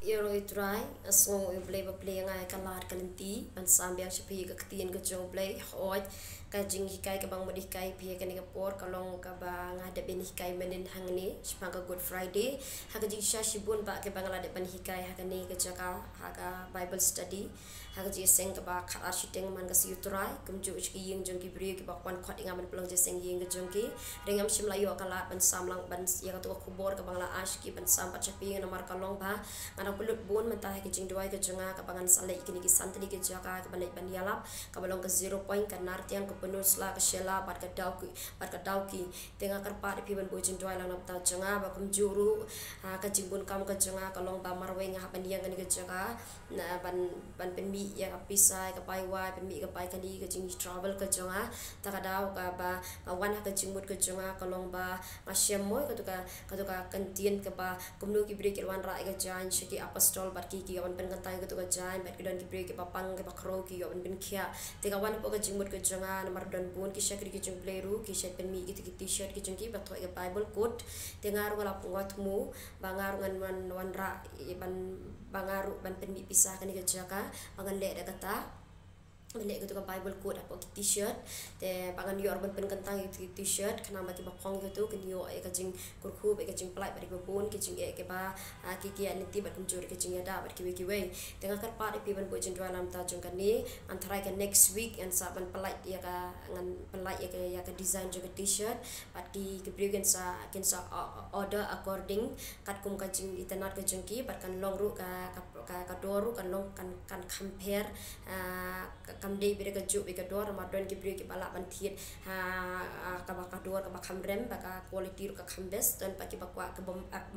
Yoro itrai asngo iblay bablay nga kalar kalinti pansam biang sipi ka katien ka jong blay hoy ka jing hikay ka bang modikai pia ka por kalong ka ba nga da ben hikay menin hangni sipang ka Good Friday haga jing sha shibun ba ka bang la de ban hikay haga ni ka jaka haga Bible study haga ji seng ka ba khat ashiteng man ka si utrai kum ju ki yeng jong ki bri ki ba kwan khot inga man pelong je seng yeng ka jong ki ringam sim layo kala pansam lang ban ya ka tu khubor ka bang la ash ki pansam pa chapi nomor kalong ba ang pulut bun mentah ke jing duai ke jonga ka pangan salai kini ki santri ke jaka ka banai ban yalap ka balong ke 0 point ka nartiang ke penuh sla ke shela bat ka dau ki tengah karpa de piban bo jing duai lang ta jonga ba kum juru ka jing bun kam ka jonga ka long ba marwe nga ban yang ke jaka na ban penmi ya ka pisai ka pai wa penmi ka pai ka di ke jing travel ke jonga ta ka dau ka ba wan ka jing mut ke jonga ka long ba masyam moy ka tu ka kantien ka ba kumnu ki break wan ra ka jan ki apostol bat ki wan pen kantai ko jan bat don ki break ki papang ki bakro ki wan pen khia te ka wan po ka jingmut ke janga namar don bun ki shakri ki jung pleru ki shet pen mi ki t-shirt ki jung ki bat thoi ka Bible quote te ngaru ngala pungat mu bangaru ngan wan ra ban bangaru ban pen mi pisah kan ki jaka bangan le da kata Balik gitu ke Bible quote apa t-shirt te pangan yo arban pen kentang itu t-shirt kena bagi bakong gitu kan yo ka jing kurku ba ka jing plai bari babun ki jing ke ba ki ki aniti bat kunjur ki jing ada bat ki we tengah kar pa pi ban bo jing dalam ta jung kan ni antara ka next week and saban pelai ya ka ngan pelai ya ka design juga t-shirt bat ki berikan sa order according kat kum ka jing internet ka jing ki bat kan long ru ka doru kan long kan compare kam dei bere ka ju be ka dor Ramadan ki bere ki bala ban thiet ka ba ka dor ka ba kham rem ba ka quality ka kham best dan pa ki ba kwa ka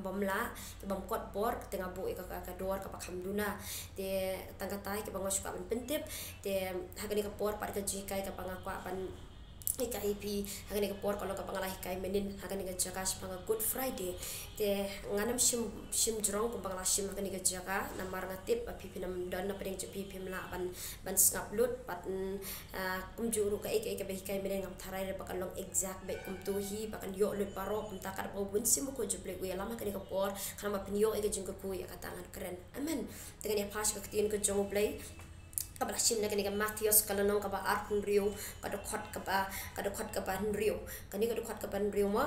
bom la ki bom kot bor tengah bu ka dor ka ba kham duna te tangka tai ki ba ngos ka ban pentip te hakani ka por par ka ji kai ka panga kwa ban IKIP hakani ka por kalau ka pangala hikai menin hakani ka jaka panga Good Friday te nganam sim jrong ko pangala sim hakani ka jaka namar ngatip pipi nam don na pring pipi mla ban snap lut pat kum juru ka ka hikai menin ngam tharai re pakan long exact be kum tu hi pakan yo lut paro kum takar po bun sim ko juble we lama hakani ka por kana ma pinyo ka jing ko ya katangan keren amen dengan ya pas ka tin ko jong play kabla sim na kani ka Matthews kala nong ka ba arkun rio kada khot ka ba rio kani kada khot ka ba rio mo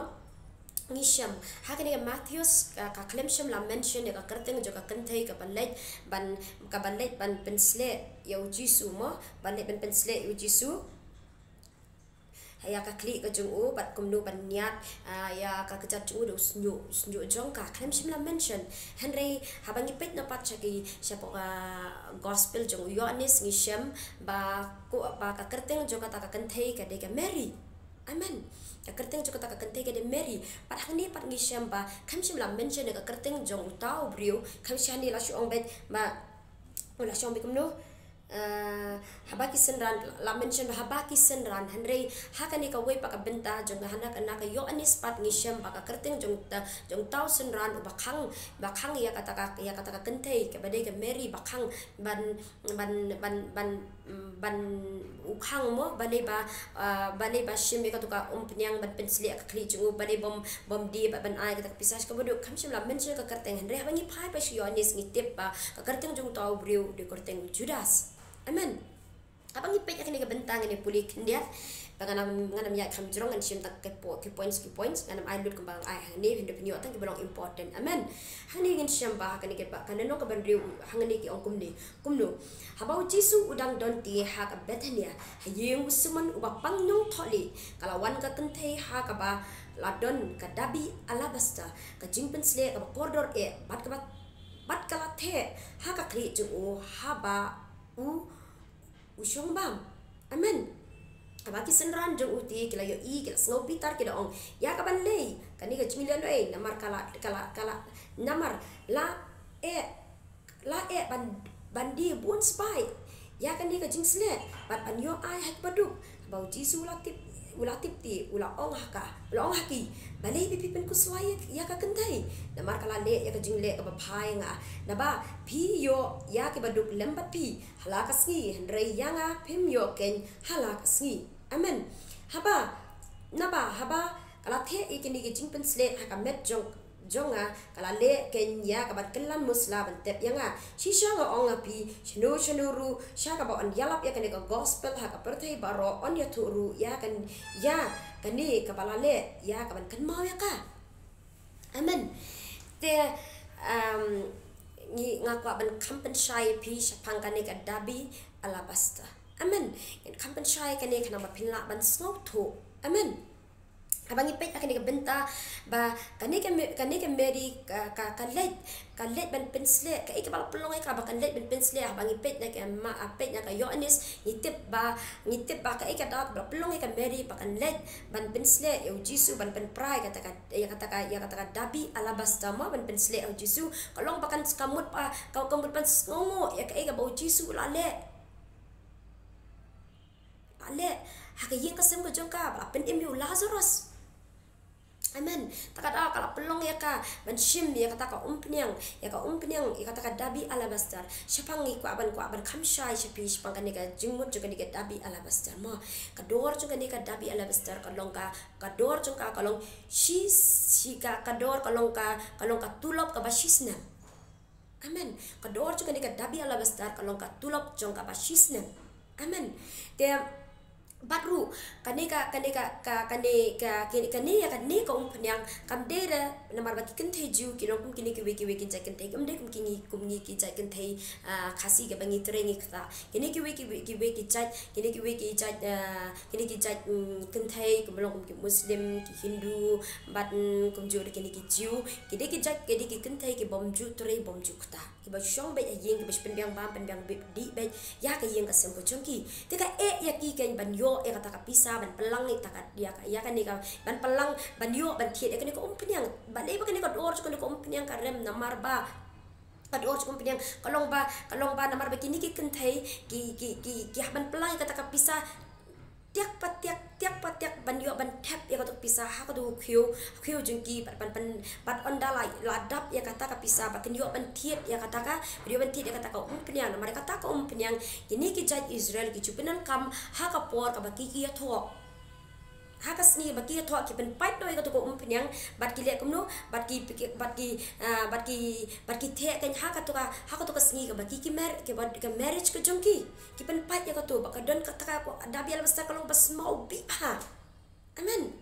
ngisham hakani ka Matthews ka klem sham la mention ka kerteng jo ka kanthai ka balai ban pensle ya jisu mo balai ban pensle ya jisu ya ka klik ka jung u bat kumnu ban niat ya ka kejat jung u snyu jong ka klem shim la mention henry habangi pet na pat chaki siapa gospel jung Yohanes ngisham ba ka kerteng jo ka ta ka kanthai ka de ka Mary amen ka kerteng jo ka ta ka kanthai ka de Mary pat hani pat ngisham ba klem shim la mention ka kerteng jong utau brio klem shani la shu ong bet ba la shu ong kumnu habaki senran la mention habaki senran henry hakani ka we paka benta jong hana kana ka Yohanes pat ngisham paka kerteng jong tau senran bakhang ya kata ka kentei ka badai ka Mary bakhang ban ukhang mo balai ba shim ka to ka penyang ban pensli ka kli jong balai bom di ban ai ka pisas ka bodu kamshim la mention ka kerteng henry habangi pai pa Yohanes ngitip pa ka kerteng jong tau brio de kerteng Judas amen abang ipet akan ni bentang ni puli kendia panganam nganam ya kam jrong an sim tak ke points nganam ai lut kembang ai ni hindu penyo tang belong important amen hani ngin sim ba kan ke ba kan no ka bandriu hangani ki ongkum ni kumnu habau jisu udang don ti ha ka Bethania hayeng usuman uba pangnong tholi kalawan ka kenthei ha ka ba ladon ka dabi alabasta ka jingpen sle ka corridor bat kala the ha ka kli ju ha ba usyong bam amen abaki senran jong uti kila yo kila snow pitar kila ong ya kaban lei kani ka chimilan namar kala namar la bandi bun spy ya kani ka jingsle bat anyo ai hak baduk bau jisu ulatip ti ula ong haki balai pipi pen kuslai ya ka kentai namar kala le ya ka jingle ka bapai nga naba pi yo ya ke baduk lembat pi hala ka sngi hendrei yanga pim yo ken hala ka sngi amen haba kala the ikini ke jingpen sle ha ka met jong jonga kala le kenya ka ban kelan musla ban tep yang shisha nga ong api shinu ru sha ka ba on yalap ya kan ka gospel ha ka perthai baro on ya turu ya kan ni ka bala le ya ka ban kan mau ya ka amen te ni ngakwa ban kampen shai pi shapang kan ka dabi alabasta amen in kampen shai kan kana ma pinla ban snow to amen abang ipet akan benta ba kani ke meri ka let ban pensle ka ikabal pelong ka ba kan let ban pensle abang ipet na ka ma apet na ka Yohanes ngitip ba ka ikada ba pelong ka meri ba kan let ban pensle eu Jisu ban pen prai kata dabi alabasta ma ban pensle eu Jisu kalong bakan kamut pa kau kamut pan ngongo ya ka ikaba Jisu lale haka yang kasem ko jongka ba pen emu Lazarus. Amen. Takada kala pelong ya ka ban shim ya kata ka umpnyang ya kata ka dabi alabastar. Siapangi ku aban kamshai siapi siapang kan ka jingmut juga ni ka dabi alabastar ma. Kador juga ni ka dabi alabastar kalong ka kador juga kalong kador kalong ka tulop ka basisna. Amen. Kador juga ni ka dabi alabastar kalong ka tulop jong ka basisna. Amen. Dia baru kani ka umpanyang kamdera namar baki kenthe ju kinong kini ki wiki jai kenthe kamde kumni ki jai kenthe khasi ke bangi trengi kta kini ki wiki jai kenthe kumlong ki muslim ki hindu bat kumjur kini ki ju kini ki kenthe ki bomju tre bomju kta ki ba shong be yeng ki penbyang di be ya ka yeng ka sem ko chongki tika ya ki ken ban yo e kata kapisa ban pelang ni takat dia ya kan ni ka ban pelang ban yo ban thiet kan ni ko umpnyang ban e ba kan ni ko dor kan ni ko umpnyang ka rem namar ba kador ko umpnyang kalong ba namar ba kini ki kenthai ki ban pelang kata kapisa tiak patiak ban yo ban tap ya kata pisah ha ka du khiu jungki ban onda ladap ya kata kapisa ba kan yo ban thiet ya kata ka yo ban thiet ya kata ka umpnyang namar kata ka umpnyang kini ki jat Israel ki chupenan kam ha ka por ka ba ki ya tho hakas ni baki tho ki pen pait noi ka to ko umpnyang bat ki le kumno bat ki the kan ha ka to ka sngi ka baki ki marriage ka jongki ki pen pait ya ka to baka don ka ko dabi al basta kalong bas mau bi ha amen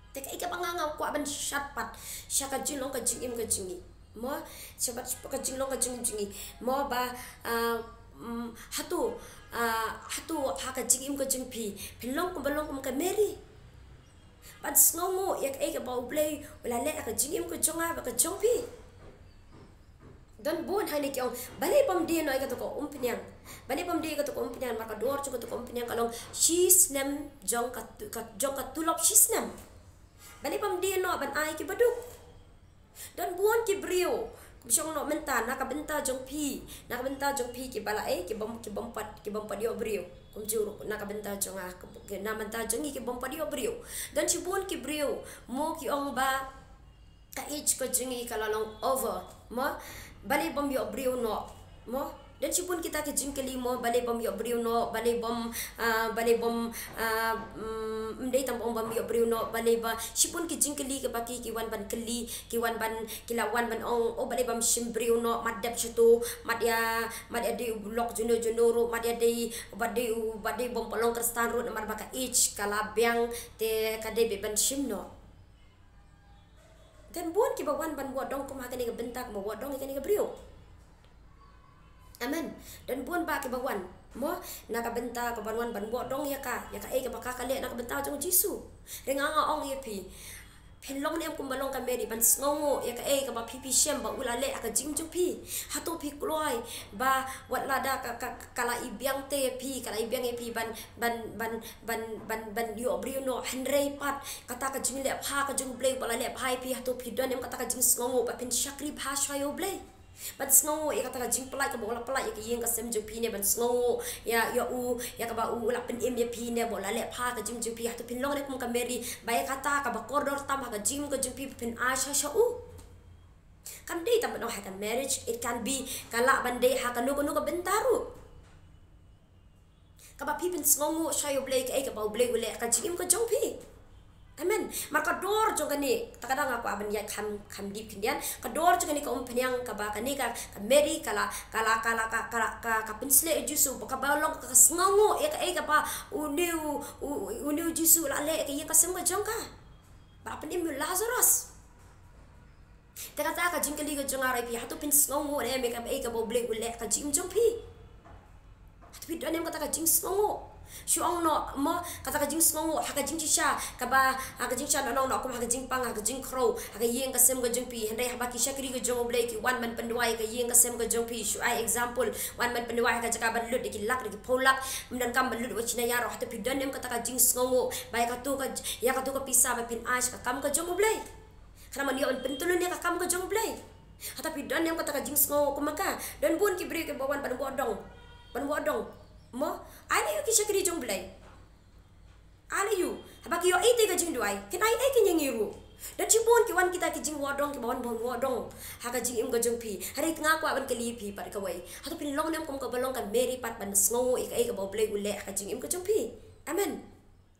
te ka ika banganga ko ban syapat syaka jinong ka jingim ka jingi mo syapat ka jinglong ka jingi mo ba hatu ha ka jingim ka jingpi pelong ko balong ko ka meri Pat sngomo yak ka bau play wala le ka jingim ko jonga ba ka jongpi don bon hani kyong bale pam di no ka to ko umpnyang maka dor chu ko to umpnyang kalong shisnem jong ka tulop shisnem bale pam di no ban ai ki baduk don bon ki brio Bisyong no menta nakabenta jong pi ki bala ki bom padio brio kumjuru nakabenta jong na menta jong ki bom padio brio dan chibon ki brio mo ki ong ba ka ich ko jingi kalalong over mo bali bom yo brio no mo dan chibon kita ke jing kelimo bali bom yo brio no bali bom mdei tam bom yo brio no bali ba chibon ki jing keli ke baki ki wan ban keli ki wan ban kilawan ban ong o bali bom shim brio no madap chutu madya de blok juno ro madya de bade bom polong kristan ro namar baka ich kalabyang te kade be ban shim no dan buan ki bawan ban buat dong ko ma kani ke bentak mo buat dong kani ke brio amen dan buan ba ke bawan mo nakabenta ka banwan ban buat dong ya ka e ka baka kale nakabenta jong Jisu renganga ong ye pi penlong nem kumbalong ka meri ban sngongo ya ka e ka ba pipi shem ba ulale aka jing jung pi hatu pi kloi ba wat lada ka kala ibyang te pi kala ibyang e pi ban yo brio no henrei pat kata ka jing le pha ka jung blei bala le phai pi hatu pi don nem kata ka jing sngongo ba pen shakri bhasha yo blei ban sngongo ya kata ka jing pelai ka bola pelai ya ka yeng ka sem jung pi ne ban sngongo ya ka ba la pen em ya pi ne bola le pha ka jing pi hatu pin long ne kum ka meri ba ya kata ka ba koridor tam ka jing ka jung pi pen asha sha kan dei tam no ha ka marriage it can be kala ban dei ha ka no ka bentaru ka ba pi pen sngongo sha yo blei ka ba blei ule ka jing ka jung pi Amen. Maka dor jong kani takadang aku aban ya kam dip kindian kador jong kani ka penyang ka ba kani ka Mary kala pensle jusu ka balong ka sngongo ya ka pa uniu jusu la le ka ya ka semga jong ka ba penim Lazarus kata ka jing kali ka jong arai pi hatu pin sngongo ne me ka ka boble ule ka jing jong pi hatu pi donem kata ka jing sngongo Shuang no mo kata kajing sngongo haka jing sha kaba haka jing sha no ko haka jing pang haka jing crow haka yeng ka sem ga jing pi hendai haba ki shakri ga jong oblei ki one man penduai ka yeng ka sem ga jong pi shu ai example one man penduai ka jaka ban lut ki lak ki polak mendan kam ban lut wachina yaro hata pi danem kata kajing sngongo bai ka tu ka ya ka tu ka pisa ba pin ash ka kam ka jong oblei kana man yo pentulun ya ka kam ka jong oblei hata pi danem kata kajing sngongo ko maka dan bun ki bri ke bawan pan bodong mo ana yu kisha kiri jong blai ana yu habaki yo ite ga jing duai ken ai ke nyangiru dan cibon ki wan kita ki jing wodong ki bawan bon wodong haga jing im ga jong pi hari tengah ko aban kali pi par ka wai hatu pin long nem kom ka balong kan Mary pat ban sngo ka ba blai ule ka jing im ga jong pi amen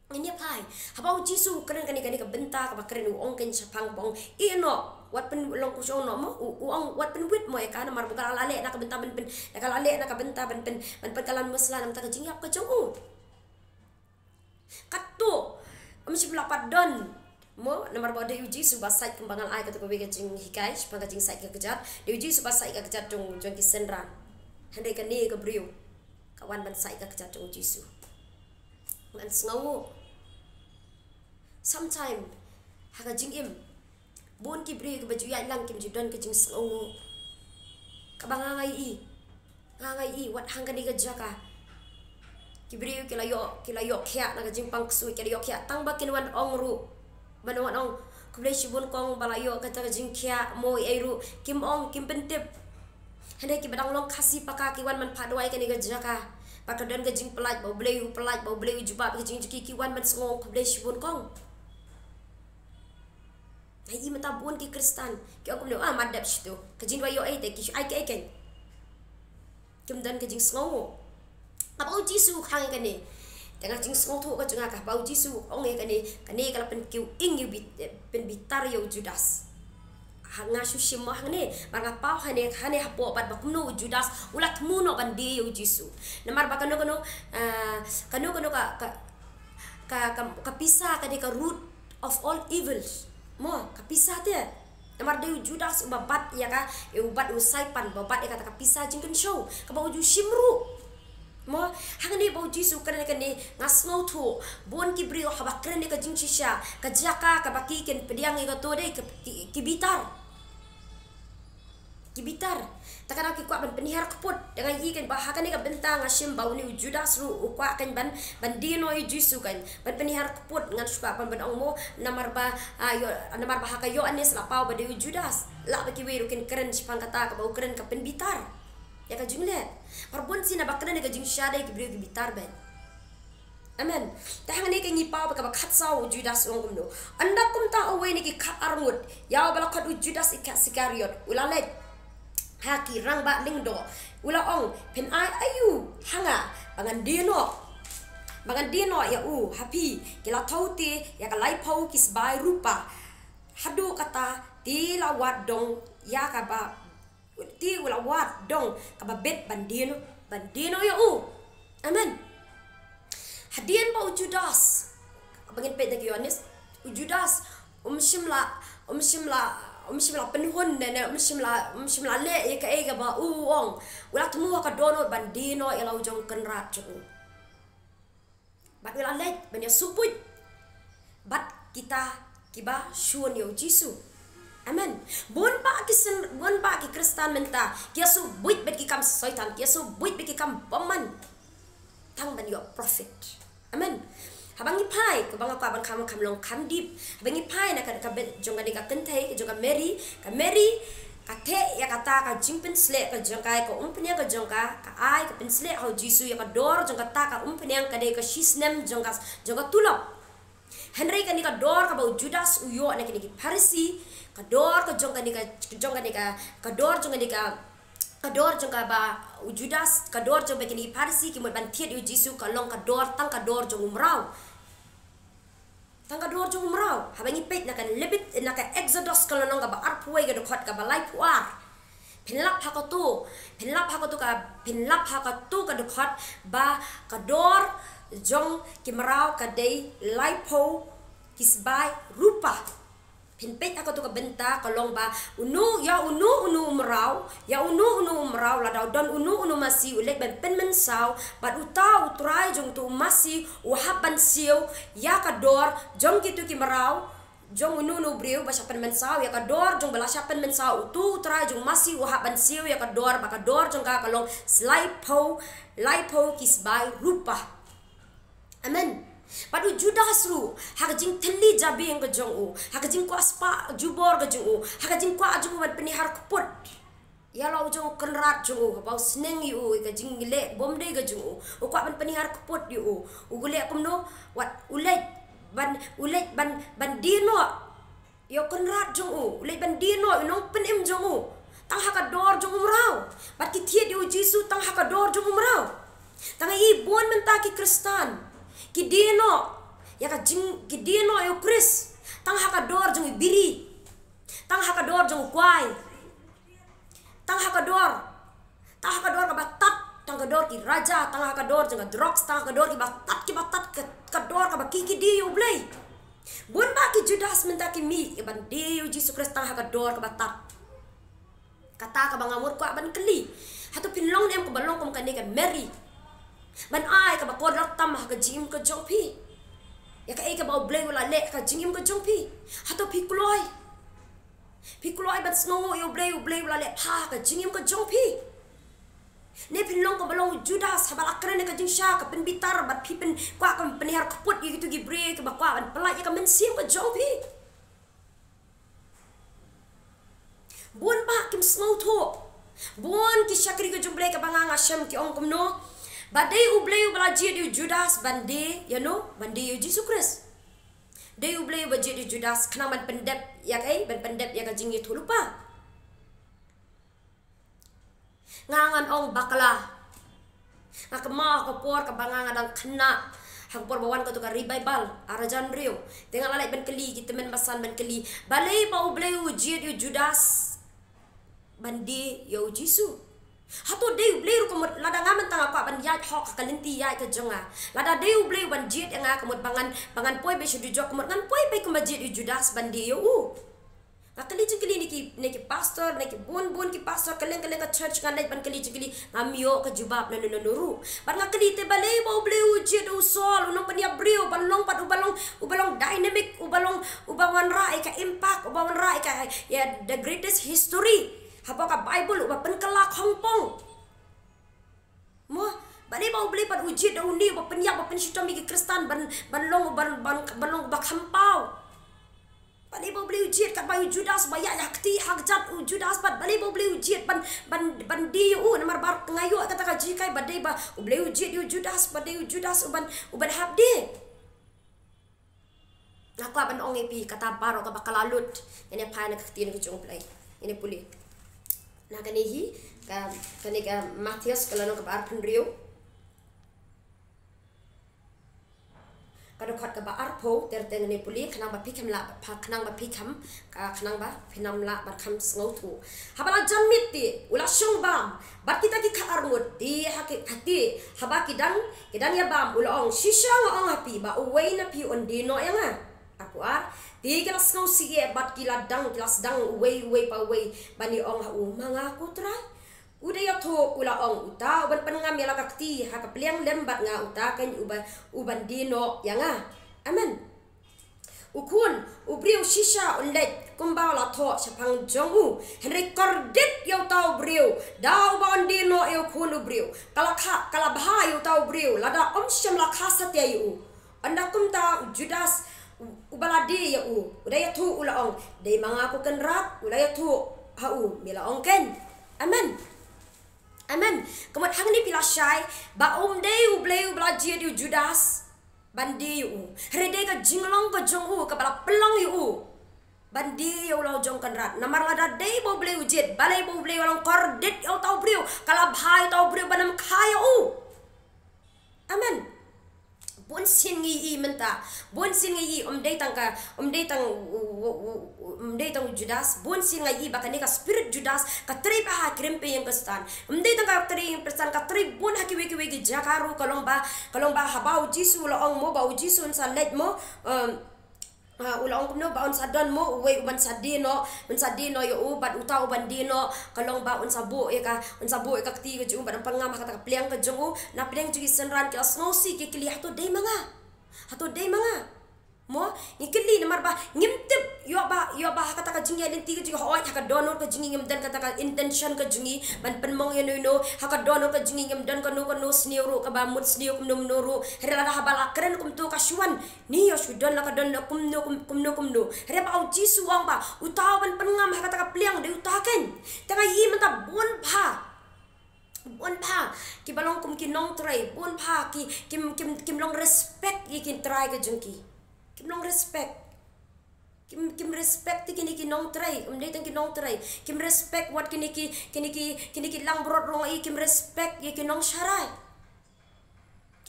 ini pai habau jisu keren kani ka benta ka ba keren ong ken chapang bong ino wat pen long ku no mo uang wat pen wit mo e kana mar bukan lale nak benta ben nak lale nak benta ben kalan musla nam ta ka jingyap ka jong katto amsi pelapat don mo nomor bode uji suba site kembangan ai kata ko bega jing hikai sepanga jing site ka kejat de uji suba site ka kejat jong ki senran hande ka ni ka brio kawan ban site ka kejat jong jisu ngan sngawo sometime haka jing im bon ki bri ke baju ya lang kim jidon ke jing sngongo kabangangai i wat hangani ga jaka ki bri ke layo kya na ga jing pang su ke layo kya tang bakin wan ong ru ban wan ong ku ble shibun kong balayo ka ta jing kya mo eru kim ong kim pentip hande ki badang long khasi paka ki wan man padwai ke ni ga jaka pakadan ga jing pelaj bau ble jubab ke jing ki wan man sngon ku ble shibun kong ai mata buon ki kristan ki aku bilang madap situ kejin wayo ai te ki ai ke kim dan kejing sngo apa uji su khang ka ni tengah jing sngo thu ka junga ka ba uji su ong e ka ni kala pen kiu ing yu bit pen bitar yo Judas hanga su shimo hang ni banga pau hane hapo bat bakumno Judas ulat muno bandi yo jisu namar bakano kano ka pisah ka ka root of all evils mo kapisah dia namar de Judas babat ya ka ubat usaipan babat ya kata kapisah jingken show ka bau ju shimru mo hangani bau jisu kene ngasno thu bon ki brio haba kene ka jing shisha ka jaka ka baki ken pediang ka to de ki bitar takara ki kwa ban penihar keput dengan ikan bahakan ni ka bentang asim bau ni Judas ru ukwa kan ban dino jisu kan ban penihar keput ngan suka ban ongmo namar bahaka yo anes lapau ba de Judas la baki we rukin keren sipang kata ka bau keren ka pen bitar ya ka jinglet parbon sina bakren ka jing shade ki brio ki bitar ben amen tahang ni ka ngipaw ka bakhat saw Judas ong kumno anda kum ta away ni ki khat armut ya balakhat Judas Iskariot ulale haki rang ba lingdo ula ong pen ai ayu hanga bangan dino ya happy kila tauti ya kalai pau kis bai rupa hadu kata ti lawat dong ya ka ba ti ula wat dong ka ba bet bandino ya amen hadian ba Judas bangin pet dak Yohanes Judas umshimla penhun nene umshimla le eka ba uong ulat mu ka dono bandino ela ujong kenrat chu bat ulat le banya suput bat kita kiba shun yo jisu amen bon ba ki kristan menta kiasu buit bet ki kam satan kiasu buit bet ki kam paman tang ban yo prophet amen habangi pai ke banga ka ban kam long kam dip habangi pai na ka jonga ni ka kentai jonga Mary ka te ya kata ka jingpen sle ka jonga ka umpnya ka jonga ka ai ka pensle ho jisu ya ka dor jonga ta ka umpnya ka de ka shisnem jonga tulok Henry ka ni ka dor ka bau Judas uyo na ki Parisi ka dor ka jonga ni ka dor ba Judas ka dor jonga ni Parisi ki mo ban tiet yu jisu ka long ka dor tang ka dor jong umrau tangga dor jong umrau habangi pet na kan lebit na ka exodus kalau nong ka ba arpuai ga dokhat ka ba lai puar pinlap hakatu ka dokhat ba ka dor jong kimrau ka dei lai po kisbai rupa pinpet aku tu ka benta kalong ba unu umrau la don unu masih ulek ben pen mensau bat utau utrai jong tu masih wahaban siu ya kador jong kitu ki merau jong unu breu ba sapan mensau ya kador jong bala sapan mensau tu utrai jong masih wahaban siu ya kador ba kador jong ka kalong laipo kisbai rupa. Amen. Padu Judas ru hakajing teli jabi yang kejong u hakajing ko aspa jubor kejong u hakajing ko ajung wan penihar keput ya lau jong kenrat jong u bau seneng yu kajing gile bomde kejong u ko ban penihar keput yu u gule kumno wat ulet ban dino yo kenrat jong u ulet ban dino nong penim jong u tang hakador jong umrau bat kitie yu Jisu tang hakador jong umrau tang i bon mentaki Kristan kidino ya ka jing kidino yo Chris tang hakador jong biri tang hakador jong kwai tang hakador ka batat tang hakador ki raja tang hakador jong drugs tang hakador ki batat kador ka bakiki di yo blay bun ba ki Judas menta ki mi ban di yo Jesus Christ tang hakador ka batat kata ka bangamur ko ban keli hatu pinlong nem ko balong ko kanega Mary ban ai ka ba kodrak tam ka jim ka jong pi ya ka e ka ba blay wala le ka jingim ka jong pi hato pi kloy ban snow yo blay wala le ha ka jingim ka jong pi ne pinlong ko balong Judas habal akre ne ka jing sha ka pen bitar bat pi pen kwa ka penihar kaput gitu gi bre ka ba kwa ban pelai ya ka mensim ka jong pi bon ba kim snow to bon ki shakri ka jong blay ka banganga sham ki ong kumno badai ublay belajar di Judas bandi bandi Jesus Christ. Dai ublay belajar di Judas kena ban pendep ya kai ban pendep ya ka jingi tu lupa. Ngangan ong bakala. Ngakema ka por ka bangangan ang kena. Hang por bawan ka tu ka revival arajan rio. Tengah lalai ban keli kita men basan ban keli. Balai pa ublay belajar di Judas bandi yo Jesus. Hato deu bleu komot lada ngamen tanga kwa ban yai hok kalinti yai ka jonga lada deu bleu ban jet nga komot bangan poi be shudu jok komot ngan poi be kumajit di Judas ban deu ngakali jengkeli niki pastor niki bun ki pastor kaleng ka church kan ban kali jengkeli ngamio ka jubab na nuru ban ngakali te balei bau bleu jet usol unong pania breu ban long pat ubalong dynamic ubalong rai ka impact ubawan rai ka ya the greatest history hapa ka Bible uba penkelak Hongpong mo bali bau beli pat uji da undi uba penyak uba pensyutam bagi Kristan ban long uba kampau bali bau beli uji kat bayu Judas bayak yakti hagjat Judas pat bali bau beli uji ban di namar bar ngayu kata ka jikai badai ba beli uji di Judas badai Judas uban habdi aku ban ong epi kata baro ka bakalalut ini pa na kaktin ko jong play ini puli na kanihi ka Matius kalau ka bar penrio kadokhat ka ba arpo terteng ni puli kanang ba pikam la kanang ba pikam ka kanang ba pinam la ba kam sngo tu habala jamit ti ula syong bam bat kita ki ka arngut di hati haba kidang ya bam ula ong shisha ong api ba uway na pi ondino ya nga aku di kelas ngau sige bat kelas dang uway pa uway bani ong ha mga kutray udah ya to ula ong uta uban penengam ya lakakti haka pliang lembat nga uta kan uban dino ya nga amen ukun ubriu shisha unlet kumbaw la to sapang jongu henry kordet ya tau briu dau ban dino ya kun ubriu kala baha ya tau briu lada syam la khasat ya yu anda kumta Judas ubaladi ya udah ya tu ula ong dei mangaku kenrat udah ya tu mila ong ken amen kemudian hang ni pila syai ba dei ubleu belajar di Judas bandi rede ka jinglong ka jong ka bala pelong bandi ulah jong kenrat namar lada dei bo bleu jet balai bo bleu long kordet au tau breu kala bhai tau breu banam khaya amen pun sin ngi I menta bon sin ngi I om dei tang Judas bon sin ngi I bakane ka spirit Judas ka tri pa krempe yang kestan om dei tang ka tri yang pestan ka tri bon haki weki jakaru kalong ba habau Jisu lo ong mo ba Jisu sa let mo ulang kumno baon sa don mo uwe uban sa dino yo ubat utaw uban dino kalong baon sa bo e ka kti ka jung ban pangam kata ka pliang ka jung na pliang jugi senran ka snosi ke kili hato dei manga mo ngikili namar ba ngimtip yo ba kata ka jingi lenti ka juga hoy ka donor ka jingi ngimdan kata ka intention ka jingi ban penmong yo no haka donor ka jingi ngimdan ka no snioro ka ba mut snio kum no noro rela ha bala kren kum to ka shuan ni yo shudon la ka don kum no re ba au Jisu wang ba utaw ban pengam kata ka pliang de utaken tanga yi menta bon pha ki balong kum ki nong trai bon pha ki kim long respect yi kin try ka jungki kim long respect kim respect kini nong trai dei tang nong trai kim respect what kini lang brot rong I kim respect ye nong sharai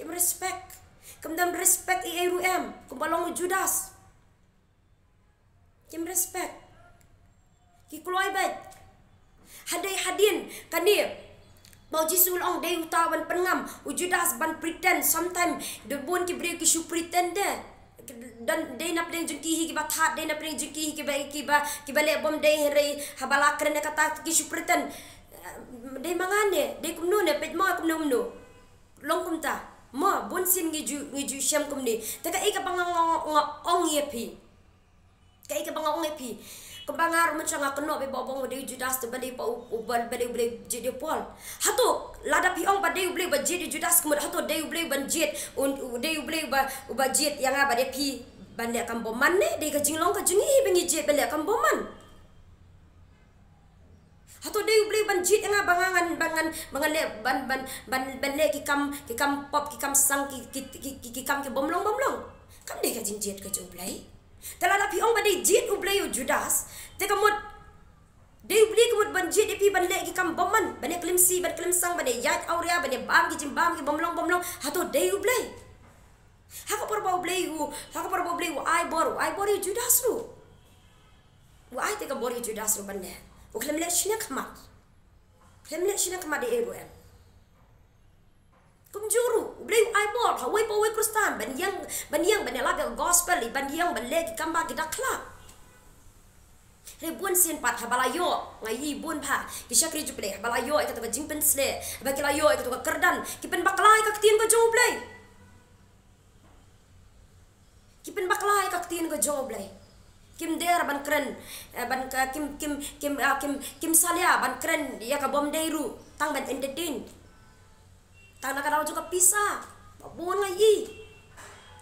kim respect kim dam respect I rum kum balong Judas kim respect ki kloi bet hadai hadin kani bau Jisu long dei utawan pengam Judas ban pretend sometime de bon ki bre ki su pretend de dan day na pring jungki ki bathat day na pring jungki ki ba le bom day re habala kren kata ki supritan day mangane day kumno ne pet ma kumno mno long kumta ma bon sin ngi ju syam kumni taka ika bang ong yepi ka ika bang ong yepi kebangar macam keno be bobong day Judas te bali pa ubal bali jedi pol hato lada piong ba day ble ba jedi Judas kemud hato day ble ban jet day ble ba jet yang aba de pi bande kam boman ne day ka jinglong ka jingi bengi jet bale kam boman hato day ble ban jet yang bangan le ban le ki kam pop ki kam sang ki kam ki bomlong kam day ka jing jet ka jublai Tala pi ong ba de jet ublay Judas te kamot de ublay kamot ban jet epi ban le ki kam boman ban klimsi ban klimsang ban yat auria ban bam ki jimbam ki bomlong hato de ublay haka por ba ublay u ai bor Judas lu ai te ka bor Judas lu ban le u klem le shina khamat de ero kum juru ublay ai bor hawai po we krustan ban yang ban la gospel ban yang ban le ki kamba ki dakla re bun sin pat habalayo ngai bun pha ki shakri juple habalayo ka to jingpen sle ba ki layo ka to kerdan ki pen baklai ka tin ko joblay ki pen baklai ka tin ko joblay kim der ban kren ban ka kim salia ban kren ya ka bom deiru tang ban entertain tang na ka juga pisah babon ngai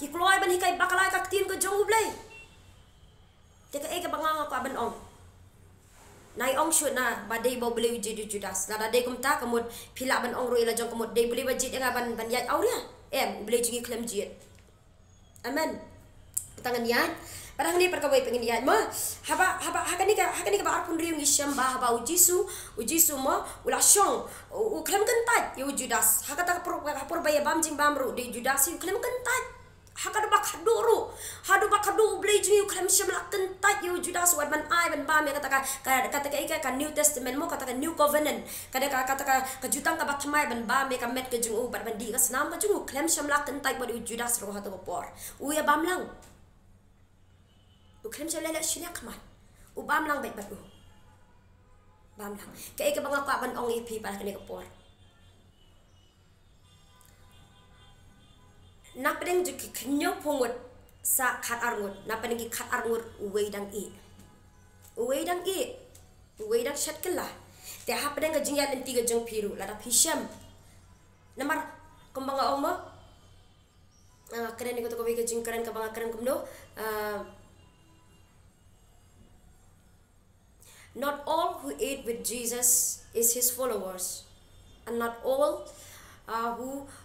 ki kloi ban hikai baklai ka tin ko joblay teka eka banganga ko aban ong nai ong shoot na badai bo beli uji Judas la dai kumta kamut pila ban ong ro ila jong kamut dai beli bajit nga ban yat auria beli jingi klem jit amen tangan yan parang ni perkawai pengen yan mo haba hakani ka ba arpun riung isyam ba haba ujisu mo ula syong u klem kentat yu Judas hakata kapur baya bamjing bamru di Judas yu klem kentat hakadu bakadu ublay jingi klem syam la kentat yu Judas wat ban ai ban bam kata ka New Testament mo kata ka New Covenant kata ka jutang ka batmai ban bam ka met ka jung ubat ban di ka snam ka jung klem syam la kentat bod yu Judas ro hatu por u ya bam lang u klem syam la shina kmat u bam lang bet batu bam lang ka ka bang ka ban ong ipi para kani ka por na pedeng juki kenyo pungut sa khat arngut na pedeng ki khat arngut uwei dang shat kala te ha pedeng ka jingya lenti ka jong piru la da phisham namar kumbanga oma keren ko to ko ka jing keren ka banga keren kumno not all who ate with Jesus is his followers and not all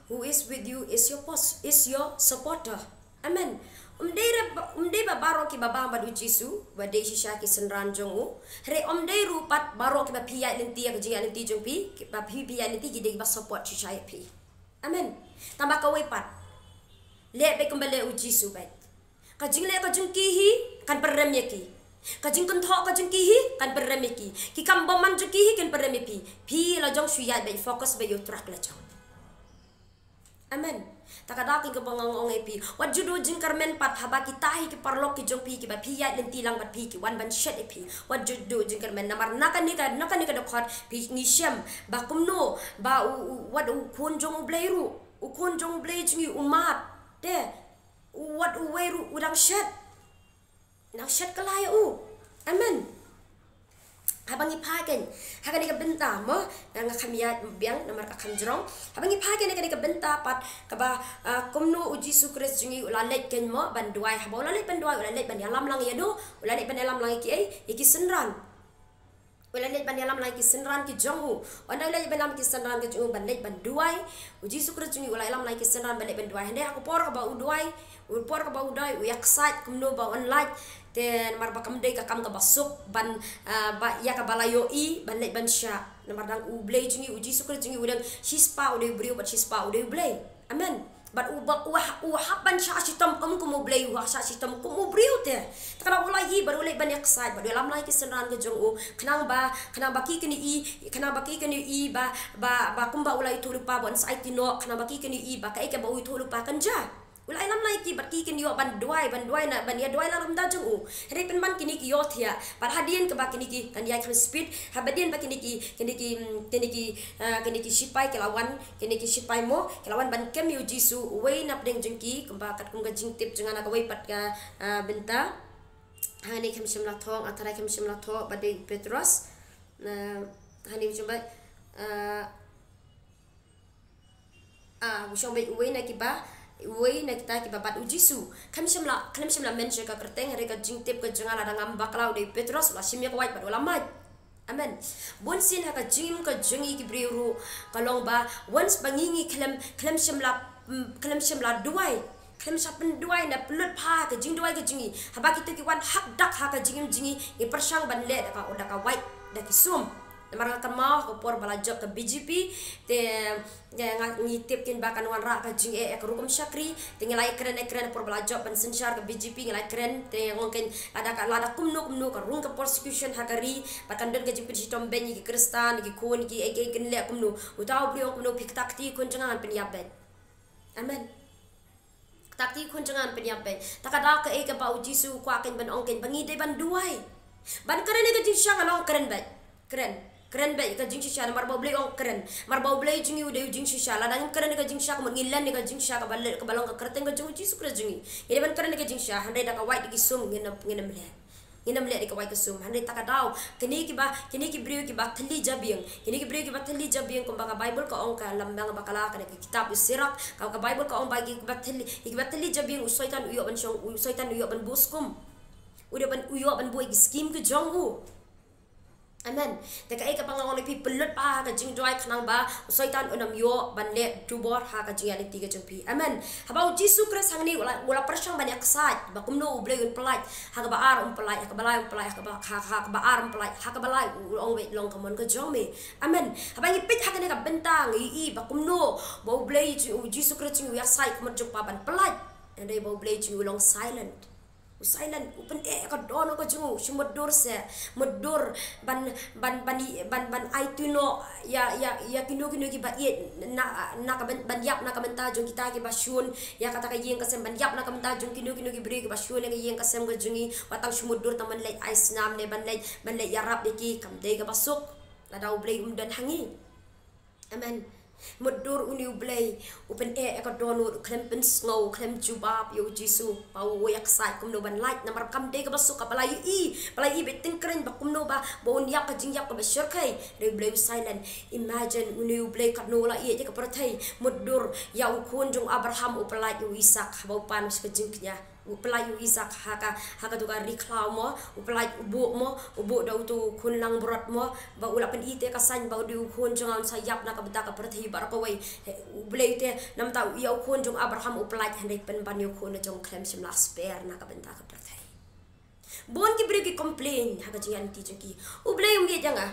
who is with you is your supporter. Amen. Umdei ba baro ki baba ba du Jisu ba dei shisha ki senran jongu re umdei rupat baro ki ba pia lenti ya jinga lenti jong pi ba pia lenti ki dei ba support shisha pi. Amen. Tambah ka wepat le be kembali uji su baik kajing le kajing kihi kan perremeki kajing kan tho kajing kihi kan perremeki ki kam boman ju kihi kan perremepi pi la jong suya baik fokus be yo trak la jong amen takada ki bangong epi wat judo jing karmen pat haba ki tahi ki parlok ki jong pi ki ba pi ya len tilang bat pi ki wan ban shet epi wat judo jing karmen namar nakani ka dokhat pi ni syam ba kumno ba wat kun jong blairu ukun jong blai jingi umat de wat uweru udang shet nang shet kalaya amen habangi pagen hagani ka benta mo nga khamia biang namar ka khamjrong habangi pagen ka benta pat ka ba kumno uji sukres jingi ulalet ken mo banduai habo ulalet banduai ulalet ban alam lang yado ulalet ban alam lang ki iki senran ulalet ban alam lang ki senran ki jonghu onda ulalet ban alam ki senran ki jonghu banlet banduai uji sukres jingi ulalet alam lang ki senran banlet banduai hande aku por ka ba uduai por ka ba udai uyaksat kumno ba online ten marba kamdei ka kam ka basuk ban ba ya ka balayo ban lek ban sya namar dang ublay jingi uji sukre jingi udang shispa ude brio bat shispa ude ublay amen bat ban sya sitam kum ublay sya sitam kum brio te takala ulai bar ulai ban yaksai ba lam lai ki senran ke jong kenang ba ki keni i ba kumba ulai tu lupa bon sai tino kenang ba ki keni i ba kai ka ba u tu lupa kan ja ulai lam lai ki bat ki ken yo ban duai na ban ya duai la ram da jung hre pen ban kini ki yo thia par hadien ke ba kini ki kan ya kan speed habadien ba kini ki sipai ke lawan kini ki sipai mo ke lawan ban kem yu jisu wei nap deng jung ki kemba kat kum ga jing tip jung ana ka wei pat ka benta hani kem sim la thong atara kem sim la tho ba de petros hani coba usong bai wei na ki ba wei na kita ki babat ujisu kami semla mention ka kerteng hari ka jingtip ka jengala dangam baklau de petros la simya ka white bad ulama amen bon sin ha ka jim ka jengi ki briuru kalong ba once bangingi klem semla duai klem sapen duai na pelut pha ka jing duai ka jingi haba kita ki wan hak dak ha ka jingi ni persang ban le ka oda ka white da ki sum namar kan mau ko por bala job ke BGP te ngitip kin bakan wan ra ka jing ke rukum syakri te ngelai keren por bala job ban sensar ke BGP ngelai keren te ngongken lada kumno ka rung ke prosecution hakari bakan den ke jing pitom ben ki kristan ki kun ki eke ken le kumno utau brio kumno pik takti kun jangan penyaben amen takti kun jangan penyaben takada ke ke ba uji su kwa ken ban ongken bangi de ban duai ban keren ke jing syang along keren bat keren baik ka jing shisha mar bawblay ong keren mar bawblay jingi udah jing shisha la dang keren ka jing shisha ka ngilan ka jing shisha ka balong ka kerteng ka jing sukra jingi ide ban keren ka jing shisha hande da ka white ki sum nginam le ka white ka sum hande ta ka daw kini ki brio ki ba thali jabiang ko ba ka bible ka ong ka lambang bakala ka kitab sirak ka bible ka ong ba ki ba thali jabiang usaitan uyo ban buskum udah ban uyo ban boy scheme ke jonghu amen teka ka pangangon pi pelut pa ka jing joy khnang ba soitan onam yo banle dubor ha ka jing ali tiga jengpi amen habau jisu kres hangni wala persang banyak sat ba kumno ublay un pelai ha ka ba ar pelai ha ka balai pelai ha ka ba ar pelai ha ka balai ong we long kamon ka jongme amen habangi pit ha ka bentang i ba kumno ba ublay jisu kres jing ya sai kamon jong pa ban pelai andai ba ublay jing long silent open ka dono ka jungu sumudur se mudur ban aituno ya kinu ki ba na ka ban yap na ka menta jung kita ki basyun ya kata ka yeng ka sem ban yap na ka menta jung kinu ki bri ki basyun ka yeng ka sem ka jungi watang sumudur taman lay ais nam ne ban lay yarap ki kam de ka basuk la daw blay dan hangi amen mudur uni ublay open ka dono klem pen snow klem jubab yo jisu pau yak sai kumno ban light namar kam de ka basuk ka palai beting keren ba kumno ba bon yak ka jing yak ka basyur kai re blay silent imagine uni ublay ka no la ka perthai mudur ya ukun jong abraham upalai yo isak bau pan ka jing knya upalai yo isak haka tu ka riklau mo upalai ubu da tu kun lang brot mo ba ulapan ite ka san ba di ukun jong an sayap na ka beta ka perthai bar ko wai ublay te nam tau ya ukun jong abraham upalai handai pen ban yo kun jong klem sim la spare na ka benta ka perthai bon ki bri ki complain haka jing anti jong ki ublay um ge janga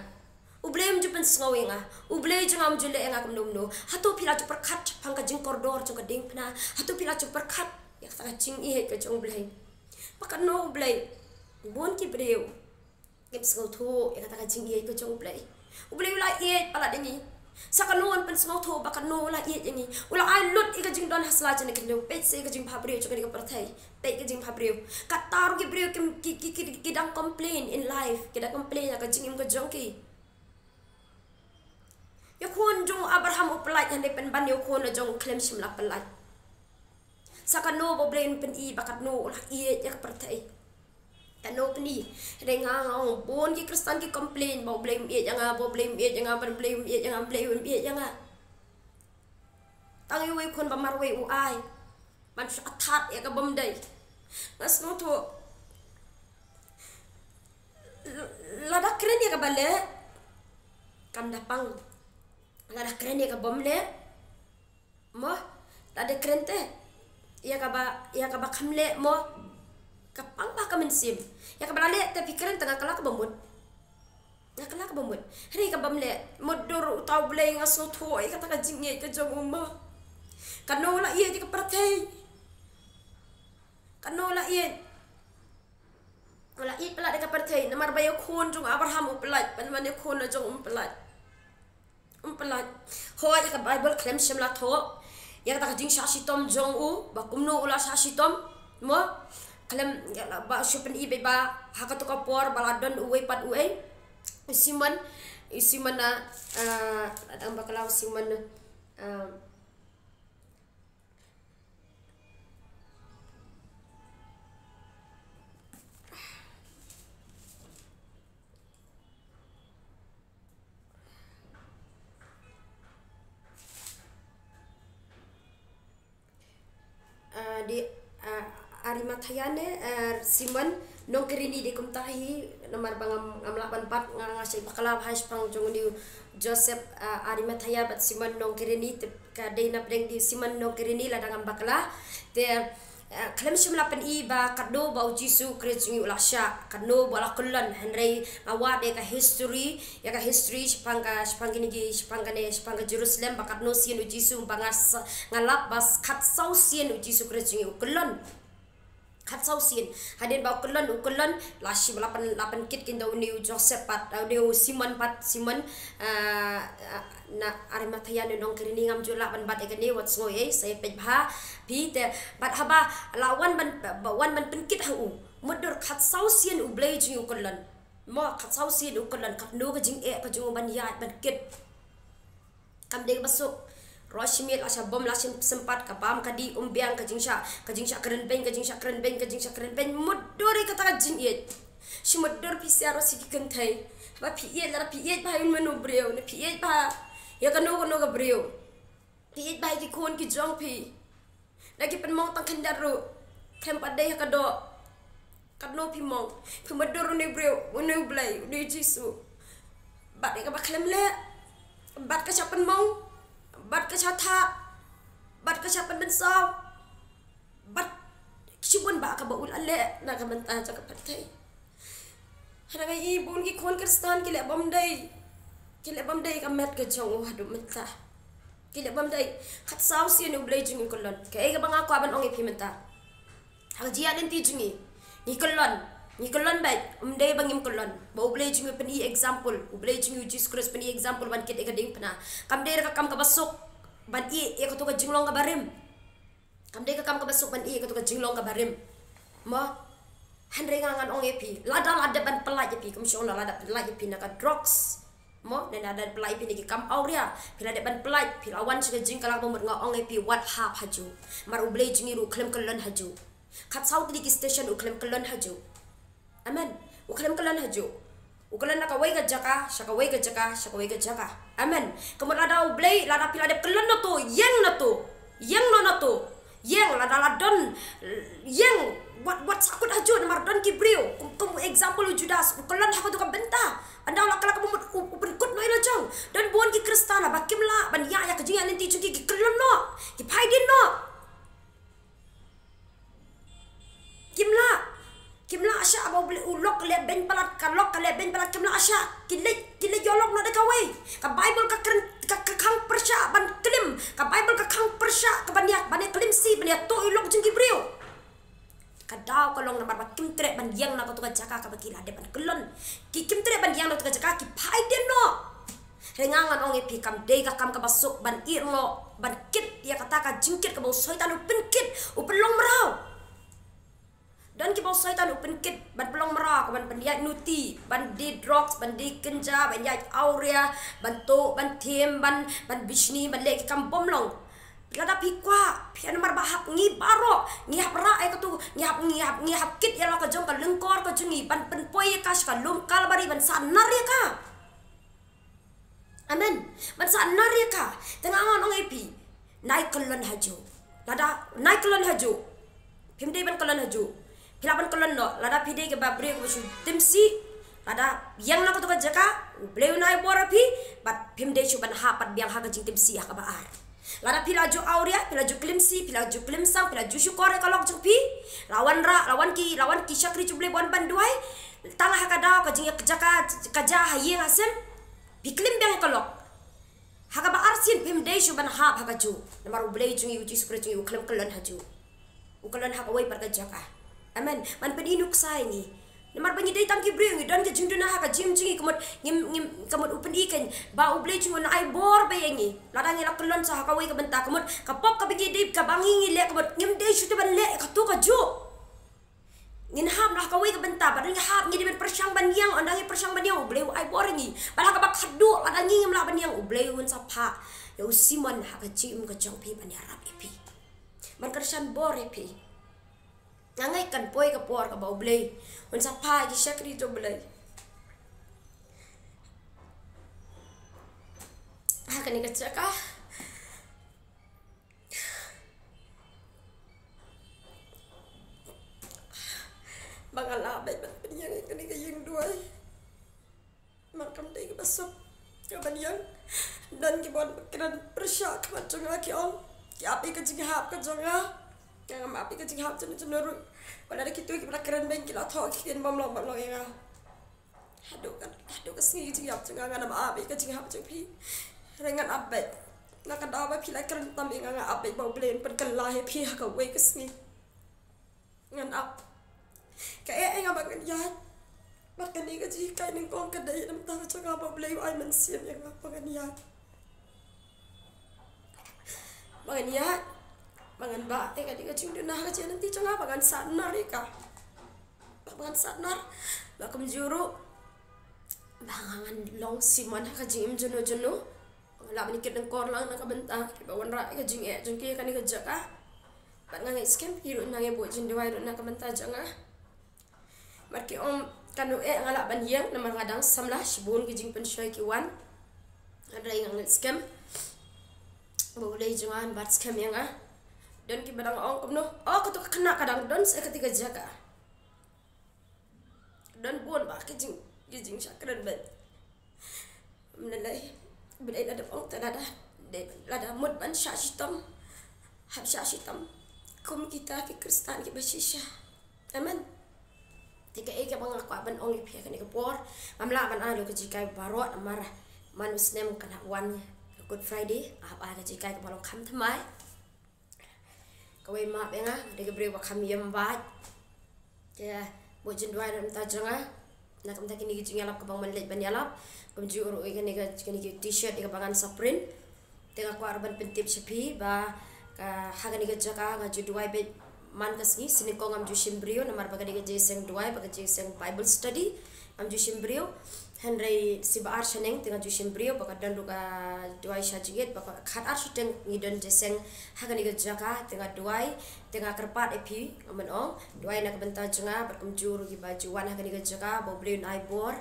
Ublem jupen snowinga, ublem jengam jule enga kumnumno. Hatu pila ju perkat pangka jing koridor jong kading pna. Hatu pila ju perkat yak taka jing ihe ke jong ublem. Maka no ublem, bon ki breu. Gem snow thu yak taka jing ihe ke jong ublem. Ublem la ihe pala dengi. Sakanuan pen snow thu baka no la ihe dengi. Ula ai lut ika jing don hasla jene kendong pet se ika jing pabreu jong kading perthai. Pet ika jing pabreu. Kataru ki breu ki dang complain in life. Kita complain yak jing im ke jong ki. Yakun jong Abraham upelai yang depan ban yakun jong klaim simla pelai. Sakano boblem pen I bakat no lah I yak pertai. Kano pen I rengang bon ki Kristen ki complain boblem I jangan boblem I jangan boblem I jangan boblem I jangan. Tangi we kun bamar we uai. Man athat ya ka bomdai. Ngas no to lada keren ya ka bale. Kam dapang lada keren ya ka bomle mo lada keren teh ya ka ba kamle mo kapang ba kamen sim ya ka balale tapi keren tengah kala ka bombun ya kala ka bombun hari ka bomle modor tau ble ngaso tho ya ka ta jinge ka jong umma kanola iya di ka pertai kanola iya wala I pala de ka pertai namar bayo khon jong Abraham uplat pan man khon jong uplat pelat hoa ya ka Bible klaim simla tho ya ka jing shashi tom jong u ba kumno ula shashi tom mo klaim ya ba shopen I be ba hakato ka por baladon uwe pat uwe isiman na adang bakalaw siman di Arimathayane Simon nong kerini di kumtahi nomor bangam ngamlapan pat ngasih bakala has pang jong di Joseph Arimathaya bat Simon nong kerini ka deina pedeng di Simon nong kerini ladang bakala te klaim simla pen I ba kado ba Jisu Kristus ulasya kado bala kullan henry awat ka history ya ka history sepangga Jerusalem bakat no sien Jisu bangas ngalap bas kat sau sien Jisu Kristus kullan kat sau sien hadin ba kullan lashi 8 kit kinda ni Joseph pat audio Simon na Arimathaya nong kerini ngam jula ban bat egani wat ngoye saya pej bha pi te bat haba lawan ban penkit hu modur khat sausien u blai jing ukolan mo khat sausien ukolan kat no ka jing ka jung ban ya ban kit kam de basuk roshmil asha bom lasim sempat ka bam kadi umbiang ka jing sha keren ben modur kata jing e shimodur pi sia rosiki kentai ba pi e la pi e ba yun manu breu ne pi e ba ya kano ka breu pi ba ki kon ki jong pi lagi pen mong tang kendaru kem padai ka do kadno pi mong pi madoro ne breu ne blai ne Jisu bat ka ba klem le bat ka chapen mong bat ka chatha bat ka chapen ben saw bat kibun ba ka ba ul ale na ka menta ka patai hana I bun ki kon Kristen ki le bam dai ka met ka jong hadu menta kile bam dai khat saw sien u blai jing kolon ka e ga banga ko ban ong pi menta ha ji alen ti jingi ni kolon bai dai bangim kolon ba u blai jing pen I example u blai jing Jesus Christ pen I example ban kit e ga ding pna kam dai ka kam ka basuk ban I e ka to ka jinglong ka barim kam dai ka kam ka basuk ban I e ka to ka jinglong ka barim mo han rengangan ong epi lada ban pelaj epi kum shona lada pelaj epi na ka drugs mo dan ada pelai pi ni kam auria pila de ban pelai pilawan suka jing kala bomber nga ong epi what hap haju mar u blai jingi ru klem kelon haju khat south di station u klem kelon haju amen u klem kelon haju u kelon ka wai ga jaka shaka wai ga jaka amen kemudian ada u blai lada pila de kelon no to yang no na to yang lada ladon yang what sakut haju mar don ki brio kum example Judas u kelon ha ko to ka benta anda la kala kamu open kut no ila jong dan bon ki kristana bakim la ban ya ka jinga nanti chuki ki kelon no ki paidin no kimla asha aba ulok le ben palat kalok kale ben palat kimla asha kile yolok na dekawe ka Bible ka kang persya ban kelim ka Bible ka kang persya ka banyak kelim si banyak to ilok jeng Gibril kadau kalong namar bat kim tre ban yang na ko to jaka ka bakila de ban kelon ki kim tre ban yang na to jaka ki pai den no rengangan ong epi kam de ka kam ka basuk ban irlo ban kit ya kata ka jingkit ka bau soitan upen kit upelong merau dan ki bau soitan upen kit ban pelong merau ban pendiat nuti ban di drugs ban di kenja ban yai aurea ban to ban tim ban bishni ban lek kam bom long lada pikwa pian mar bahap ngi baro ngi hapra ai katu ngi hap kit ya la ka jong ka lengkor ka jungi ban penpoi ka ska lum kalbari ban sanar ya ka amen ban sanar ya ka tengah ong epi naik kelon haju lada naik kelon haju pimde ban kelon haju pilaban kelon no lada pide ke babre ko su timsi lada yang na ko to ka jaka bleu nai borapi bat pimde su ban hapat biang ha ka jing timsi ha ka baar lada pilaju aurea pilaju klimsi pilaju klimsang pilaju syukore kalok jupi lawan ki syakri juble bon banduai tangah kada ka jing jaka kaja hayeng asem biklim biang kalok haka ba arsin pimde su ban ha haka ju namar ublei jungi uji sukre jungi uklam kelon haju ukalan haka wai par ka jaka amen man pedinuk saingi namar bangi dai tangki bring dan ke junduna haka jim jungi ngim kamot upen ikan ba ublei jungi na ai bor bayangi ladang ila kelon sa haka wai ka benta kamot ka pop ka bigi dip ka bangi le kamot ngim dai su ban le ka tu ka ju ngin hab lah ka wai ka benta ba ngi hab ngi di persang ban yang ondangi persang ban yang ublei ai bor ngi ba ka ba khadu ladang ngim la ban yang ublei un sapa ya usimon haka jim ka jong pi ban ya rap epi man kersan bor epi ngangai kan poi ka por ka bau blei un sapa ki syakri to blei ha kan ka chaka bangala bai ban yang kan ka yang duai makam dei ka basok ka ban yang dan ki bon kran persyak macam lagi om ki api ka jinghap ka jonga yang api ka jinghap cenuru wala ada kitu ki kran ben ki la tho ki bom long yang hadu ka singi jinghap jonga ngana api ka jinghap pi rengan abai nak ada apa pila kran tam yang api bau blen pen kelah pi ka wei ka singi ngan ap ka nga bangan yat makan ni ka ji kai ning kong ka dai nam ta jonga bau blen ai man siam yang bangan yat bangan yat bangan ba ka di ka chung na ka chen nanti jonga bangan sanar ka bangan sanar ba kam juru bangan long simon ka jim jono la bani kit kor lang na ka benta ba wan ra ka jing e jung ki ka ni ka jaka ba ngai scam hiro na ngai bo jin dewai na ka benta janga marki om kanu e ngala ban yang na margadang samlah shibun ki jing pen shoy ki wan ada yang scam boleh jangan bat scam yang dan ki badang ong kumno ko to kena kadang don saya ketika jaga dan buon ba ki jing syakran bet menelai bedai ada ong tanada de lada mud ban syashitam hab syashitam kum kita ki kristan ki basisha amen tika e ka bang akwa ban ong ipia kan ke por amla ban alo ke jikai barot amara manus nem kan wan Good Friday apa ka jikai ka balong kham thamai kawai ma benga de ke bre wa kham yam ba ya bo jin dwai ram ta janga na kam ta kini gi jingalap ka bang manlet ban yalap kam ji uru e kani ki t-shirt e ka bangan saprin tega ko arban pentip sepi ba ka hagani ga jaka ga ju dwai be man kasngi sini ko ngam ju shimbrio namar baga de jeseng dwai baga jeseng Bible study am ju shimbrio Henry si baar sheneng tengah ju shimbrio baga dan luka dwai shajiget baga khat ar shuteng ngidon jeseng hagani ga jaka tengah dwai tengah kerpat epi amen ong dwai nak benta jenga berkum juru gi baju wan hagani ga jaka bo bleun ai bor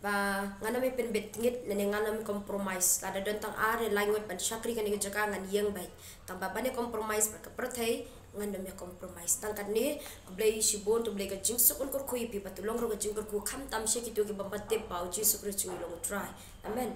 ba ngana me pen bet ngit nene ngana me compromise kada don tang are language ban syakri kan ga jaka ngan yeng bai tang babane compromise ba ka perthai ngandam ya compromise tangkat ni blai shibon to blai ka jingsuk un kor kui pi patulong ro ka jingkor ku kham tam she ki to ki bamba te pau ji sukre chung long try amen